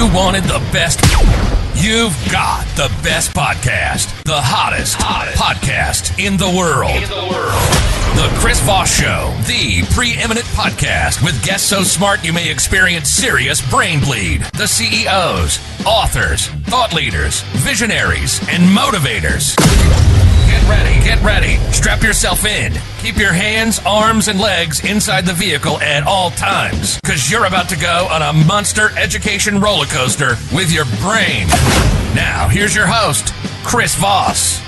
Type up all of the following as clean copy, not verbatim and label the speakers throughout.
Speaker 1: You wanted the best. You've got the best podcast. The hottest podcast in the world. The Chris Voss Show, the preeminent podcast with guests so smart you may experience serious brain bleed. The CEOs, authors, thought leaders, visionaries, and motivators. Get ready. Strap yourself in. Keep your hands, arms, and legs inside the vehicle at all times, because you're about to go on a monster education roller coaster with your brain. Now, here's your host, Chris Voss.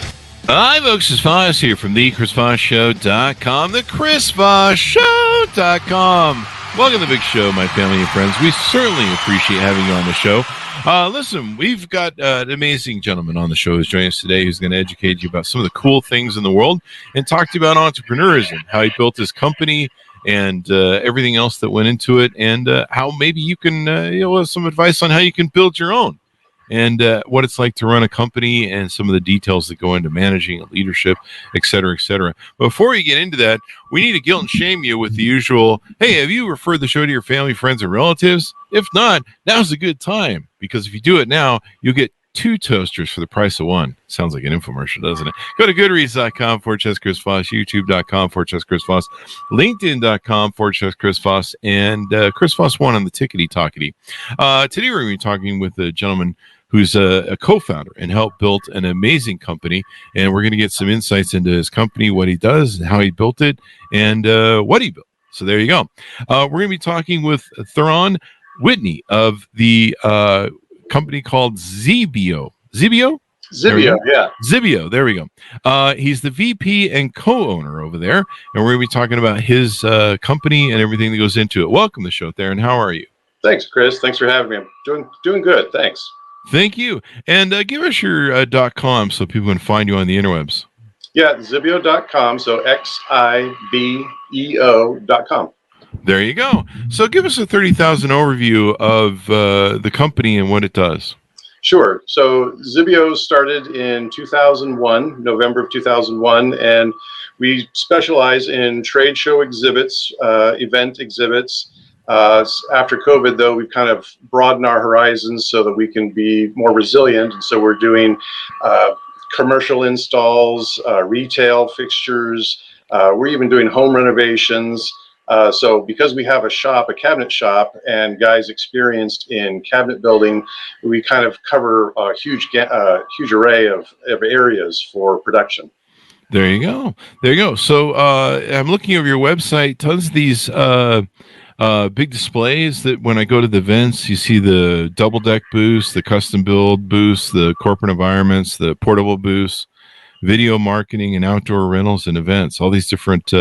Speaker 2: Hi, folks. It's Voss here from thechrisvossshow.com, thechrisvossshow.com. Welcome to the big show, my family and friends. We certainly appreciate having you on the show. Listen, we've got an amazing gentleman on the show who's joining us today who's going to educate you about some of the cool things in the world and talk to you about entrepreneurism, how he built his company and everything else that went into it, and how maybe you can, have some advice on how you can build your own, and what it's like to run a company and some of the details that go into managing and leadership, et cetera, et cetera. Before we get into that, we need to guilt and shame you with the usual, hey, have you referred the show to your family, friends, and relatives? If not, now's a good time, because if you do it now, you'll get 2 toasters for the price of 1. Sounds like an infomercial, doesn't it? Go to goodreads.com/Chris Voss, youtube.com/Chris Voss, linkedin.com/Chris Voss, and Chris Voss 1 on the tickety-tockety. Today we're going to be talking with a gentleman who's a co-founder and helped build an amazing company, and we're going to get some insights into his company, what he does, how he built it, and what he built. So there you go. We're going to be talking with Theron Whitney of the company called Xibeo. Xibeo,
Speaker 3: yeah.
Speaker 2: Xibeo, there we go. He's the VP and co-owner over there, and we're going to be talking about his company and everything that goes into it. Welcome to the show, Theron. How are you?
Speaker 3: Thanks, Chris. Thanks for having me. I'm doing good. Thanks.
Speaker 2: Thank you. And give us your .com so people can find you on the interwebs.
Speaker 3: Yeah, Xibeo.com, so Xibeo.com.
Speaker 2: There you go. So give us a 30,000 overview of the company and what it does.
Speaker 3: Sure. So Xibeo started in 2001, November of 2001, and we specialize in trade show exhibits, event exhibits. After COVID, though, we've kind of broadened our horizons so that we can be more resilient. And so we're doing commercial installs, retail fixtures. We're even doing home renovations. So because we have a cabinet shop, and guys experienced in cabinet building, we kind of cover a huge array of areas for production.
Speaker 2: There you go. So I'm looking over your website. Tons of these big displays that when I go to the events, you see the double deck booths, the custom build booths, the corporate environments, the portable booths, video marketing and outdoor rentals and events, all these different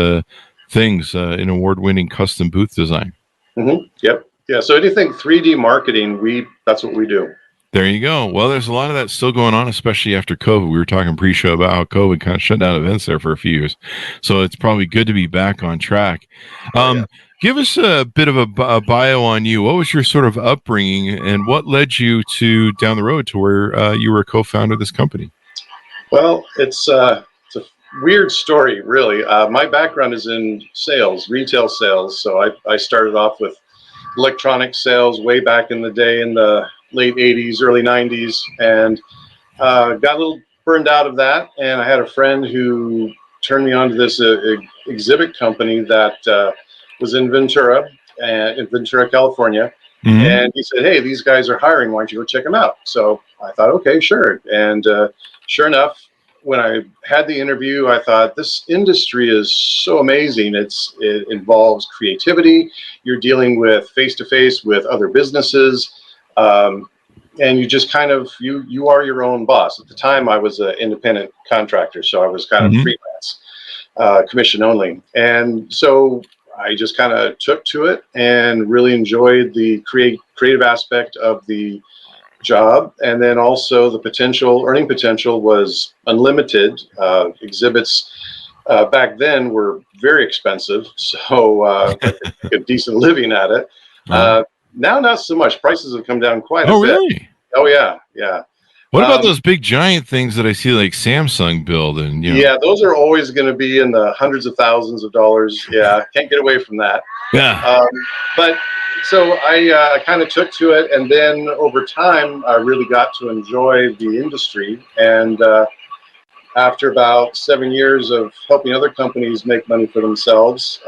Speaker 2: things in award-winning custom booth design.
Speaker 3: Mm-hmm. Yep. Yeah. So anything 3D marketing, that's what we do.
Speaker 2: There you go. Well, there's a lot of that still going on, especially after COVID. We were talking pre-show about how COVID kind of shut down events there for a few years. So it's probably good to be back on track. Give us a bit of a bio on you. What was your sort of upbringing, and what led you to down the road to where you were a co-founder of this company?
Speaker 3: Well, it's a weird story, really. My background is in sales, retail sales. So I started off with electronic sales way back in the day in the late 80s, early 90s, and got a little burned out of that. And I had a friend who turned me on to this exhibit company that was in Ventura, California. Mm-hmm. And he said, hey, these guys are hiring. Why don't you go check them out? So I thought, okay, sure. And sure enough, when I had the interview, I thought, this industry is so amazing. It involves creativity. You're dealing with face-to-face with other businesses. And you just kind of, you are your own boss. At the time, I was an independent contractor, so I was kind of freelance, commission only. And so I just kind of took to it and really enjoyed the creative aspect of the job. And then also the earning potential was unlimited. Exhibits back then were very expensive, so a decent living at it. Now, not so much. Prices have come down quite a bit.
Speaker 2: Oh, really?
Speaker 3: Oh, yeah.
Speaker 2: What about those big giant things that I see like Samsung build? And
Speaker 3: yeah, those are always going to be in the hundreds of thousands of dollars. Yeah, can't get away from that.
Speaker 2: Yeah.
Speaker 3: But so I kind of took to it, and then over time, I really got to enjoy the industry. And after about 7 years of helping other companies make money for themselves,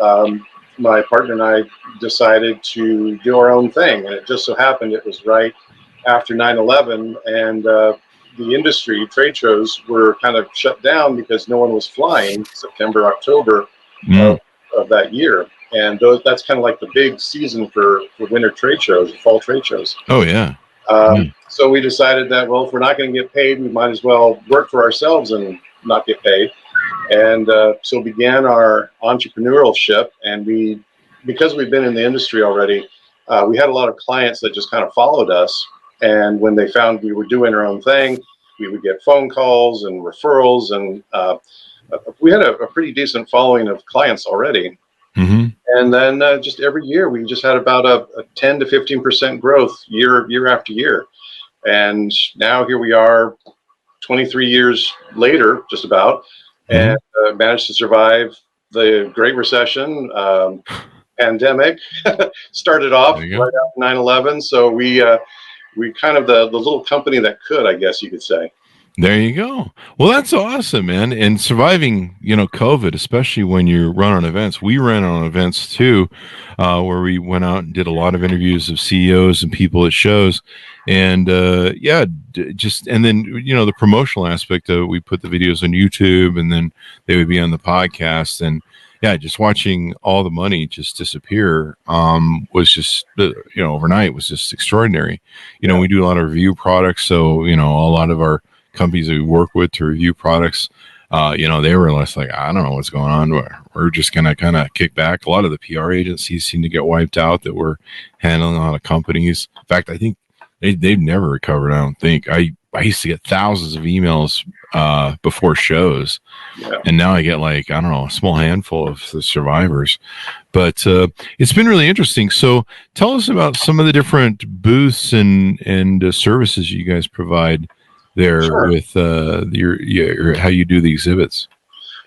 Speaker 3: my partner and I decided to do our own thing. And it just so happened it was right after 9/11, and the industry, trade shows, were kind of shut down because no one was flying September, October of that year. And that's kind of like the big season for winter trade shows, fall trade shows.
Speaker 2: Oh, yeah.
Speaker 3: So we decided that, well, if we're not going to get paid, we might as well work for ourselves and not get paid. And so began our entrepreneurship. And because we've been in the industry already, we had a lot of clients that just kind of followed us. And when they found we were doing our own thing, we would get phone calls and referrals. And we had a pretty decent following of clients already.
Speaker 2: Mm-hmm.
Speaker 3: And then just every year, we just had about a 10 to 15% growth year after year. And now here we are 23 years later, just about, and managed to survive the Great Recession, pandemic, started off right after 9/11. So we kind of the little company that could, I guess you could say.
Speaker 2: There you go. Well, that's awesome, man. And surviving, COVID, especially when you run on events. We ran on events too, where we went out and did a lot of interviews of CEOs and people at shows. And and then, the promotional aspect of it, we put the videos on YouTube and then they would be on the podcast. And yeah, just watching all the money just disappear was just, overnight was just extraordinary. We do a lot of review products. So, a lot of our companies that we work with to review products, they were less like, I don't know what's going on. We're just going to kind of kick back. A lot of the PR agencies seem to get wiped out that were handling a lot of companies. In fact, I think they've never recovered. I don't think. I used to get thousands of emails before shows, and now I get like, I don't know, a small handful of the survivors. But it's been really interesting. So tell us about some of the different booths and services you guys provide there with your how you do the exhibits.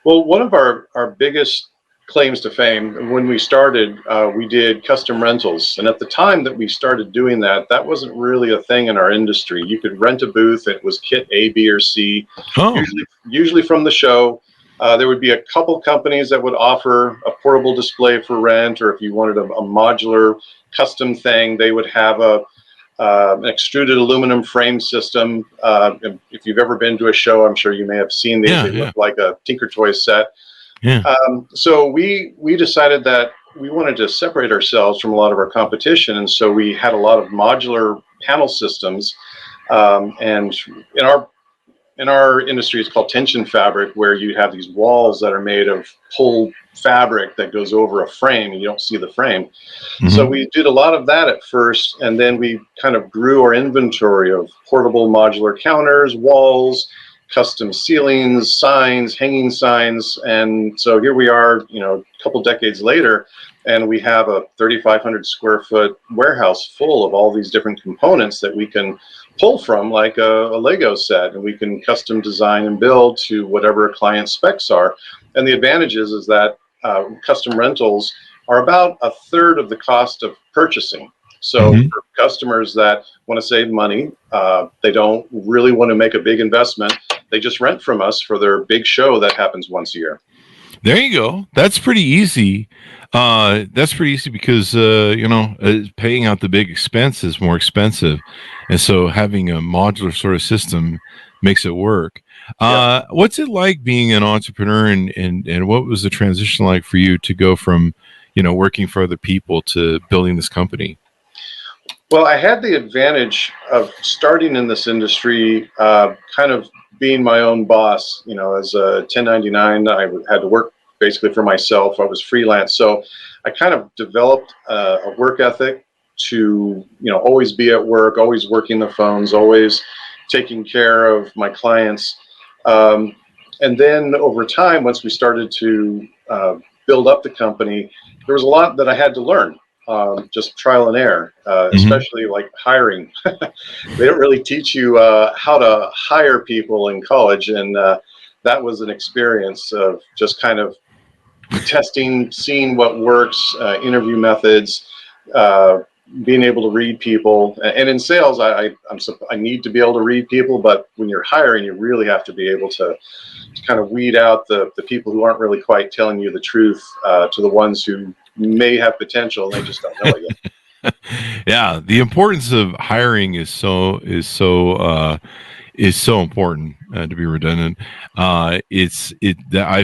Speaker 3: Well, one of our biggest claims to fame, when we started, we did custom rentals. And at the time that we started doing that wasn't really a thing in our industry. You could rent a booth. It was kit A, B, or C, usually from the show. There would be a couple companies that would offer a portable display for rent, or if you wanted a modular custom thing, they would have an extruded aluminum frame system. If you've ever been to a show, I'm sure you may have seen these. They look like a Tinker Toy set.
Speaker 2: Yeah.
Speaker 3: So we decided that we wanted to separate ourselves from a lot of our competition, and so we had a lot of modular panel systems. And in our industry, it's called tension fabric, where you have these walls that are made of pulled fabric that goes over a frame, and you don't see the frame. Mm-hmm. So we did a lot of that at first, and then we kind of grew our inventory of portable modular counters, walls, custom ceilings, signs, hanging signs. And so here we are, a couple decades later, and we have a 3,500 square foot warehouse full of all these different components that we can pull from, like a Lego set, and we can custom design and build to whatever a client's specs are. And the advantage is that custom rentals are about a third of the cost of purchasing. So for customers that want to save money, they don't really want to make a big investment. They just rent from us for their big show that happens once a year.
Speaker 2: There you go. That's pretty easy. Because, paying out the big expense is more expensive. And so having a modular sort of system makes it work. What's it like being an entrepreneur, and what was the transition like for you to go from, working for other people to building this company?
Speaker 3: Well, I had the advantage of starting in this industry, kind of being my own boss. As a 1099, I had to work basically for myself. I was freelance. So I kind of developed a work ethic to, always be at work, always working the phones, always taking care of my clients. And then over time, once we started to build up the company, there was a lot that I had to learn. just trial and error, especially like hiring. They don't really teach you how to hire people in college, and that was an experience of just kind of testing, seeing what works, interview methods, being able to read people. And in sales, I need to be able to read people, but when you're hiring, you really have to be able to kind of weed out the people who aren't really quite telling you the truth, to the ones who may have potential and they just don't know it yet.
Speaker 2: Yeah, the importance of hiring is so important, to be redundant. I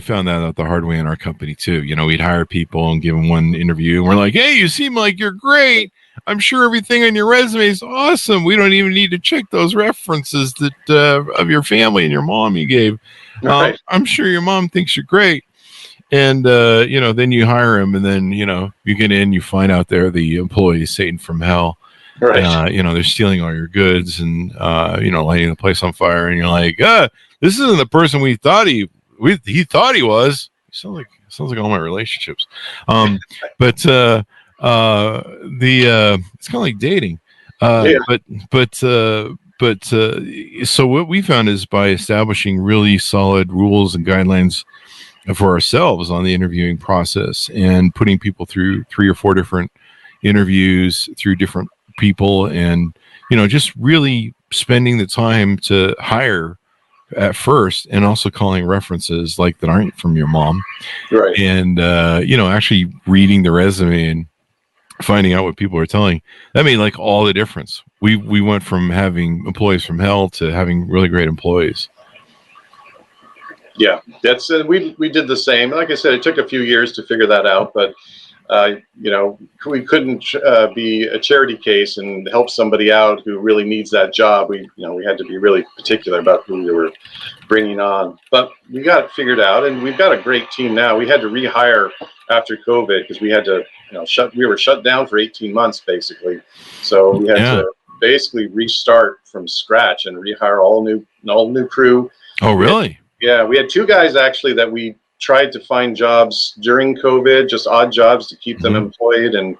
Speaker 2: found that out the hard way in our company too. You know, we'd hire people and give them one interview, and we're like, "Hey, you seem like you're great. I'm sure everything on your resume is awesome. We don't even need to check those references that of your family and your mom you gave.
Speaker 3: Right.
Speaker 2: I'm sure your mom thinks you're great." And then you hire them, and then you get in, you find out they're the employee Satan from hell.
Speaker 3: Right.
Speaker 2: They're stealing all your goods and lighting the place on fire, and you're like, this isn't the person he thought he was. Sounds like all my relationships. But the it's kind of like dating.
Speaker 3: Yeah.
Speaker 2: So what we found is by establishing really solid rules and guidelines for ourselves on the interviewing process and putting people through 3 or 4 different interviews through different people, and just really spending the time to hire at first, and also calling references like that aren't from your mom,
Speaker 3: Right.
Speaker 2: and actually reading the resume and finding out what people are telling. That made like all the difference. We went from having employees from hell to having really great employees.
Speaker 3: Yeah, that's we did the same. Like I said, it took a few years to figure that out, but we couldn't be a charity case and help somebody out who really needs that job. We had to be really particular about who we were bringing on, but we got it figured out, and we've got a great team now. We had to rehire after COVID because we had to we were shut down for 18 months basically, so we had to basically restart from scratch and rehire all new crew.
Speaker 2: Oh, really?
Speaker 3: Yeah, we had 2 guys actually that we tried to find jobs during COVID, just odd jobs to keep them employed, and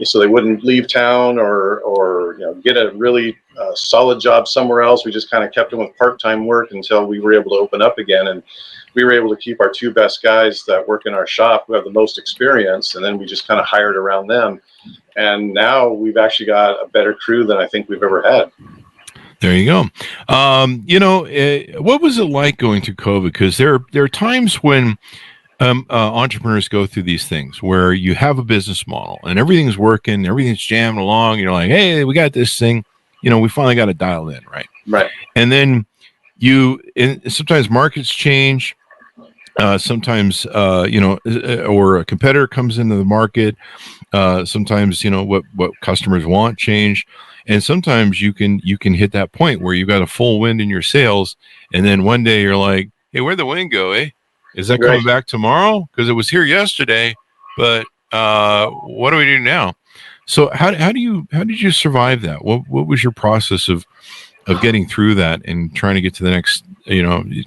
Speaker 3: so they wouldn't leave town or get a really solid job somewhere else. We just kind of kept them with part-time work until we were able to open up again, and we were able to keep our 2 best guys that work in our shop who have the most experience, and then we just kind of hired around them. And now we've actually got a better crew than I think we've ever had.
Speaker 2: There you go. What was it like going through COVID? Because there are times when entrepreneurs go through these things where you have a business model and everything's working, everything's jamming along. You're like, hey, we got this thing. We finally got it dialed in, right?
Speaker 3: Right.
Speaker 2: And then sometimes markets change. Sometimes, or a competitor comes into the market. Sometimes, what customers want change. And sometimes you can hit that point where you've got a full wind in your sales, and then one day you're like, "Hey, where'd the wind go? Is that coming back tomorrow? Because it was here yesterday, but what do we do now?" So how did you survive that? What was your process of getting through that and trying to get to the next,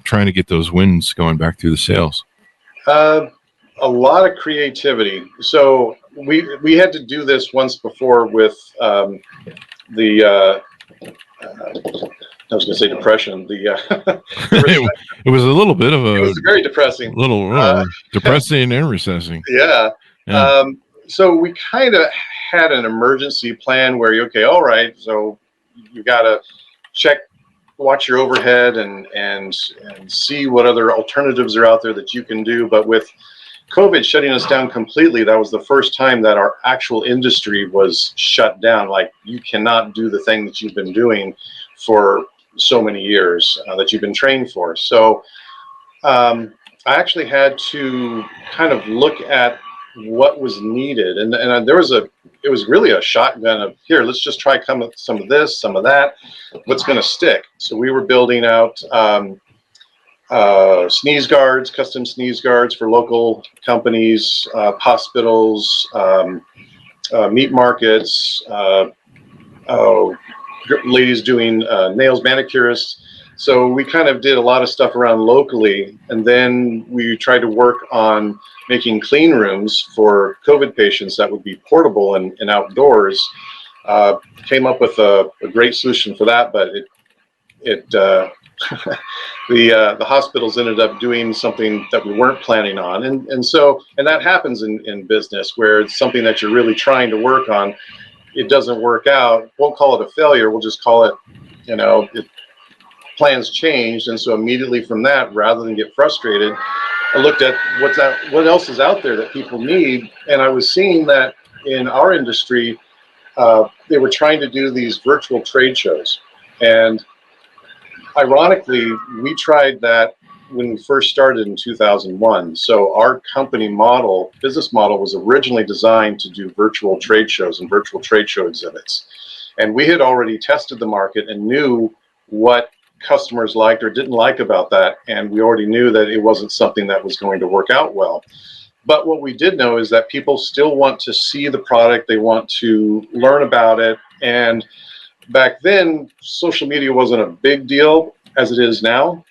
Speaker 2: trying to get those wins going back through the sales?
Speaker 3: A lot of creativity. So we had to do this once before with I was going to say depression.
Speaker 2: It was a little bit of
Speaker 3: it was very depressing.
Speaker 2: Depressing and recessing.
Speaker 3: Yeah. So we kind of had an emergency plan where all right, so you got to watch your overhead and see what other alternatives are out there that you can do. But with COVID shutting us down completely, that was the first time that our actual industry was shut down. Like, you cannot do the thing that you've been doing for so many years, that you've been trained for. So I actually had to kind of look at what was needed, and it was really a shotgun of, here, let's just try some of this, some of that, what's going to stick. So we were building out sneeze guards, custom sneeze guards for local companies, hospitals, meat markets, ladies doing nails, manicurists, So we kind of did a lot of stuff around locally, and then we tried to work on making clean rooms for COVID patients that would be portable and outdoors. Came up with a great solution for that, but the hospitals ended up doing something that we weren't planning on, and that happens in business, where it's something that you're really trying to work on. It doesn't work out. Won't call it a failure. We'll just call it, plans changed. And so immediately from that, rather than get frustrated, I looked at what else is out there that people need, and I was seeing that in our industry, they were trying to do these virtual trade shows. And ironically, we tried that when we first started in 2001. So our company business model was originally designed to do virtual trade shows and virtual trade show exhibits. And we had already tested the market and knew what customers liked or didn't like about that. And we already knew that it wasn't something that was going to work out well. But what we did know is that people still want to see the product. They want to learn about it. And back then, social media wasn't a big deal as it is now.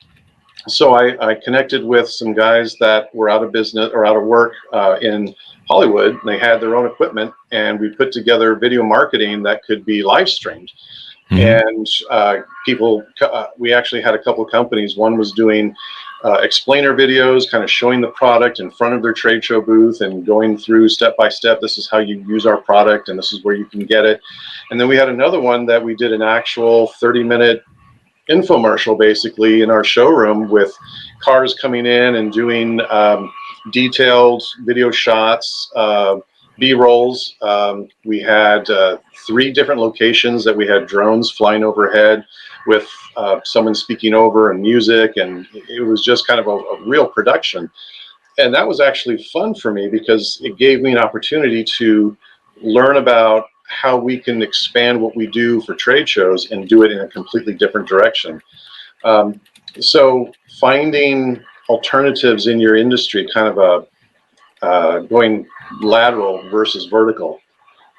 Speaker 3: So I connected with some guys that were out of business or out of work in Hollywood. And they had their own equipment, and we put together video marketing that could be live streamed. And we actually had a couple of companies. One was doing explainer videos, kind of showing the product in front of their trade show booth and going through step by step. This is how you use our product, and this is where you can get it. And then we had another one that we did an actual 30-minute infomercial, basically, in our showroom, with cars coming in and doing detailed video shots, B-rolls. We had 3 different locations that we had drones flying overhead with someone speaking over and music, and it was just kind of a real production. And that was actually fun for me because it gave me an opportunity to learn about how we can expand what we do for trade shows and do it in a completely different direction. So finding alternatives in your industry, kind of going lateral versus vertical.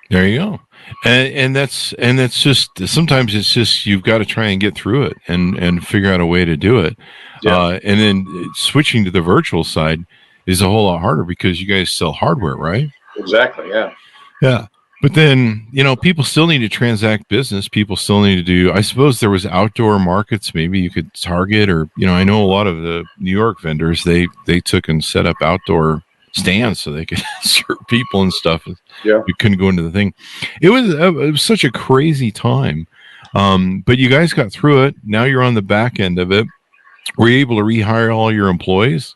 Speaker 2: There you go. And that's just, sometimes it's just, you've got to try and get through it and figure out a way to do it. Yeah. And then switching to the virtual side is a whole lot harder because you guys sell hardware, right?
Speaker 3: Exactly. Yeah.
Speaker 2: Yeah. But then, people still need to transact business. People still need to do, I suppose there was outdoor markets. Maybe you could target, or, I know a lot of the New York vendors, they took and set up outdoor stands so they could serve people and stuff. Yeah. You couldn't go into the thing. It was such a crazy time. But you guys got through it. Now you're on the back end of it. Were you able to rehire all your employees?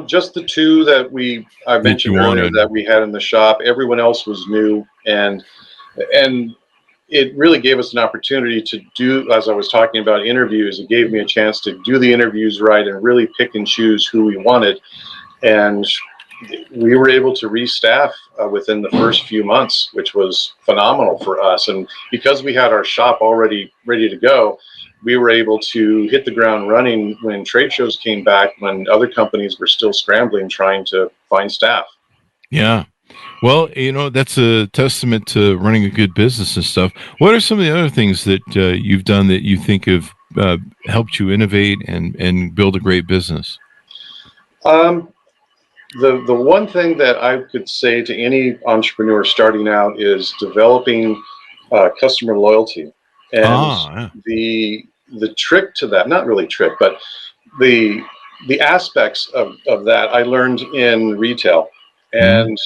Speaker 3: Just the 2 that I mentioned earlier that we had in the shop. Everyone else was new, and it really gave us an opportunity to do, as I was talking about interviews, it gave me a chance to do the interviews right and really pick and choose who we wanted. And we were able to restaff within the first few months, which was phenomenal for us. And because we had our shop already ready to go, we were able to hit the ground running when trade shows came back, when other companies were still scrambling, trying to find staff.
Speaker 2: Yeah. Well, that's a testament to running a good business and stuff. What are some of the other things that you've done that you think have helped you innovate and build a great business?
Speaker 3: The one thing that I could say to any entrepreneur starting out is developing customer loyalty. And the trick to that, not really trick, but the aspects of that I learned in retail, and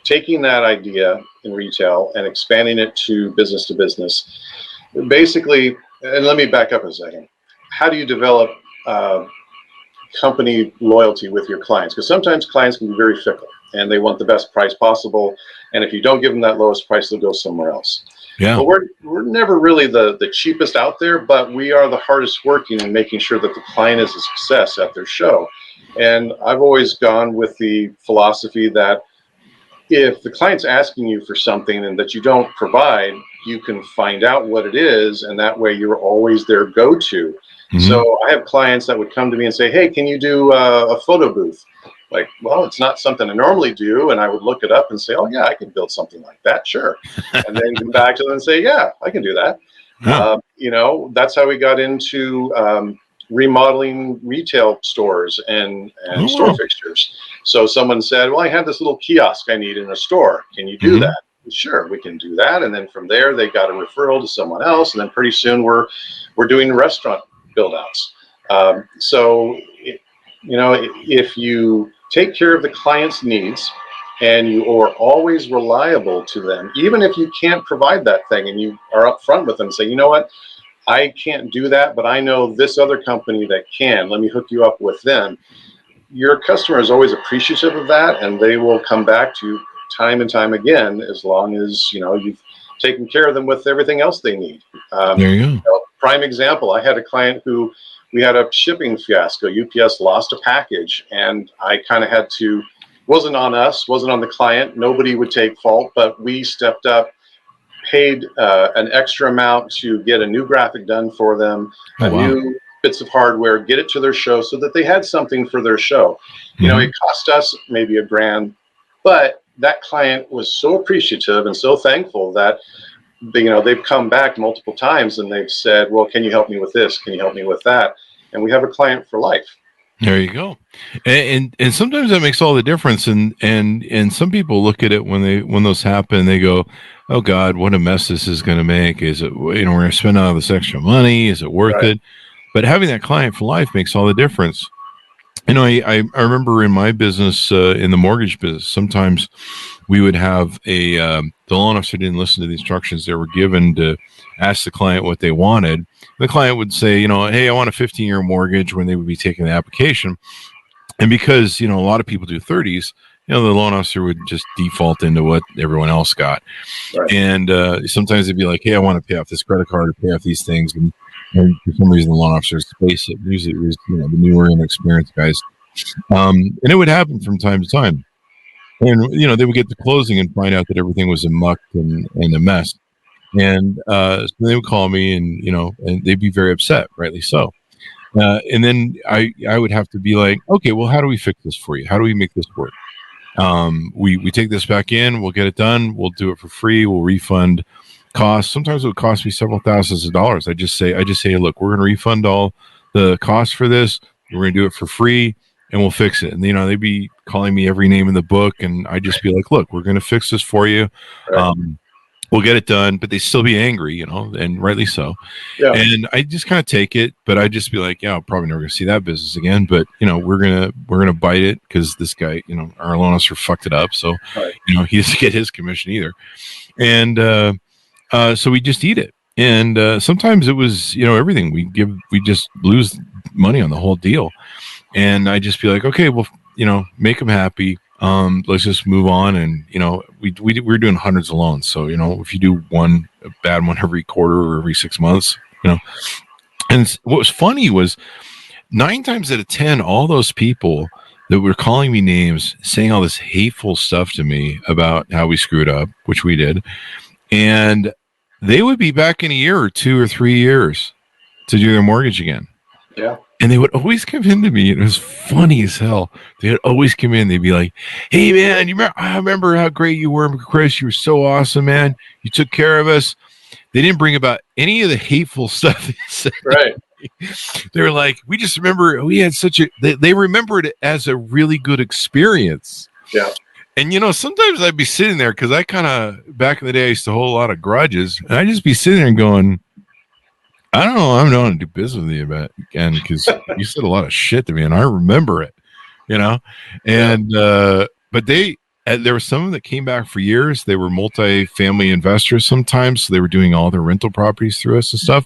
Speaker 3: taking that idea in retail and expanding it to business. Basically, and let me back up a second. How do you develop company loyalty with your clients? Because sometimes clients can be very fickle and they want the best price possible. And if you don't give them that lowest price, they'll go somewhere else. Yeah. But we're never really the cheapest out there, but we are the hardest working in making sure that the client is a success at their show. And I've always gone with the philosophy that if the client's asking you for something and that you don't provide, you can find out what it is, and that way you're always their go-to. Mm-hmm. So I have clients that would come to me and say, hey, can you do a photo booth? Like, well, it's not something I normally do. And I would look it up and say, oh, yeah, I can build something like that. Sure. And then come back to them and say, yeah, I can do that.
Speaker 2: Yeah.
Speaker 3: That's how we got into remodeling retail stores and
Speaker 2: Oh,
Speaker 3: store
Speaker 2: wow.
Speaker 3: fixtures. So someone said, well, I have this little kiosk I need in a store. Can you do
Speaker 2: Mhm.
Speaker 3: that? Sure, we can do that. And then from there, they got a referral to someone else. And then pretty soon we're doing restaurant build outs. If you take care of the client's needs and you are always reliable to them, even if you can't provide that thing and you are upfront with them, say, you know what, I can't do that, but I know this other company that can. Let me hook you up with them. Your customer is always appreciative of that, and they will come back to you time and time again as long as you've taken care of them with everything else they need.
Speaker 2: There you go.
Speaker 3: Prime example: I had a client who we had a shipping fiasco. UPS lost a package, and I kind of had to. Wasn't on us, wasn't on the client. Nobody would take fault, but we stepped up, paid an extra amount to get a new graphic done for them,
Speaker 2: Oh,
Speaker 3: a
Speaker 2: wow.
Speaker 3: new bits of hardware, get it to their show so that they had something for their show.
Speaker 2: Mhm.
Speaker 3: It cost us maybe $1,000, but that client was so appreciative and so thankful that they've come back multiple times and they've said, well, can you help me with this? Can you help me with that? And we have a client for life.
Speaker 2: There you go. And sometimes that makes all the difference. And some people look at it when those happen, they go, "Oh God, what a mess this is going to make. Is it, we're going to spend all this extra money. Is it worth
Speaker 3: Right.
Speaker 2: it?" But having that client for life makes all the difference. I remember in my business, in the mortgage business, sometimes we would have the loan officer didn't listen to the instructions they were given to ask the client what they wanted. The client would say, hey, I want a 15-year mortgage when they would be taking the application. And because, a lot of people do 30s, the loan officer would just default into what everyone else got.
Speaker 3: Right.
Speaker 2: And sometimes they'd be like, hey, I want to pay off this credit card or pay off these things. And for some reason, the loan officers space it. Usually it was, the newer and experienced guys. And it would happen from time to time. And, they would get to closing and find out that everything was a muck and a mess. And so they would call me and they'd be very upset, rightly so. And then I would have to be like, okay, well, how do we fix this for you? How do we make this work? We take this back in, we'll get it done, we'll do it for free, we'll refund costs. Sometimes it would cost me several thousands of dollars. I just say, look, we're going to refund all the costs for this. We're going to do it for free, and we'll fix it. And they'd be calling me every name in the book, and I'd just be like, look, we're going to fix this for you.
Speaker 3: Right.
Speaker 2: We'll get it done, but they still be angry, and rightly so.
Speaker 3: Yeah.
Speaker 2: And I just kind of take it, but I just be like, yeah, I'm probably never going to see that business again. But we're gonna bite it because this guy, our loan officer fucked it up, so
Speaker 3: Right.
Speaker 2: he doesn't get his commission either. And so we just eat it. And sometimes it was everything we just lose money on the whole deal. And I just be like, okay, well, make them happy. Let's just move on. And we're doing hundreds of loans, so if you do one bad one every quarter or every 6 months, and what was funny was 9 times out of 10, all those people that were calling me names, saying all this hateful stuff to me about how we screwed up, which we did, and they would be back in a year or 2 or 3 years to do their mortgage again.
Speaker 3: Yeah.
Speaker 2: And they would always come into me. And it was funny as hell. They would always come in. They'd be like, hey, man, I remember how great you were, Chris. You were so awesome, man. You took care of us. They didn't bring about any of the hateful stuff they said.
Speaker 3: Right.
Speaker 2: They were like, we just remember we had they remembered it as a really good experience.
Speaker 3: Yeah.
Speaker 2: And, sometimes I'd be sitting there because I kind of, back in the day, I used to hold a lot of grudges. And I'd just be sitting there and going, I don't know. I don't want to do business with you about again because you said a lot of shit to me, and I remember it, And but there were some that came back for years. They were multi-family investors sometimes, so they were doing all their rental properties through us and stuff.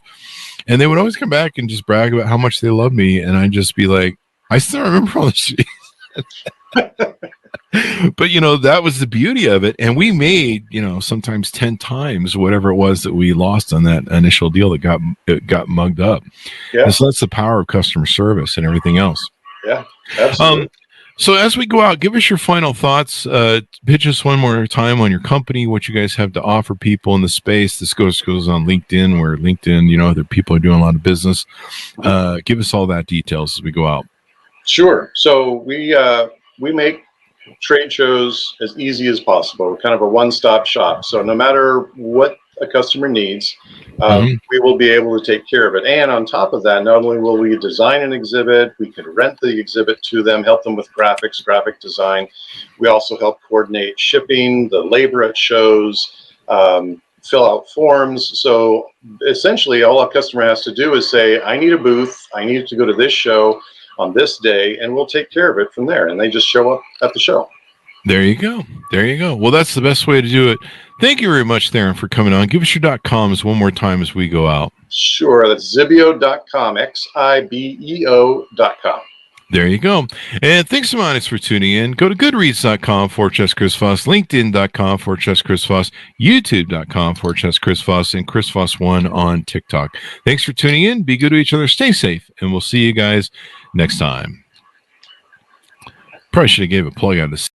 Speaker 2: And they would always come back and just brag about how much they love me, and I'd just be like, I still remember all this shit. But that was the beauty of it, and we made sometimes 10 times whatever it was that we lost on that initial deal that got mugged up.
Speaker 3: Yeah.
Speaker 2: And so that's the power of customer service and everything else.
Speaker 3: Yeah, absolutely.
Speaker 2: So as we go out, give us your final thoughts. Pitch us one more time on your company, what you guys have to offer people in the space. This goes on LinkedIn, where LinkedIn, other people are doing a lot of business. Give us all that details as we go out.
Speaker 3: Sure. So we make trade shows as easy as possible. We're kind of a one-stop shop. So no matter what a customer needs, we will be able to take care of it. And on top of that, not only will we design an exhibit, we can rent the exhibit to them, help them with graphics, graphic design. We also help coordinate shipping, the labor at shows, fill out forms. So essentially all a customer has to do is say, I need a booth, I need to go to this show on this day, and we'll take care of it from there. And they just show up at the show.
Speaker 2: There you go. There you go. Well, that's the best way to do it. Thank you very much, Theron, for coming on. Give us your .coms one more time as we go out.
Speaker 3: Sure. That's Xibeo.com, Xibeo.com.
Speaker 2: There you go. And thanks so much for tuning in. Go to goodreads.com/Chris Voss, LinkedIn.com/Chris Voss, YouTube.com/Chris Voss, and Chris Voss1 on TikTok. Thanks for tuning in. Be good to each other. Stay safe. And we'll see you guys next time. Probably should have gave a plug out of this.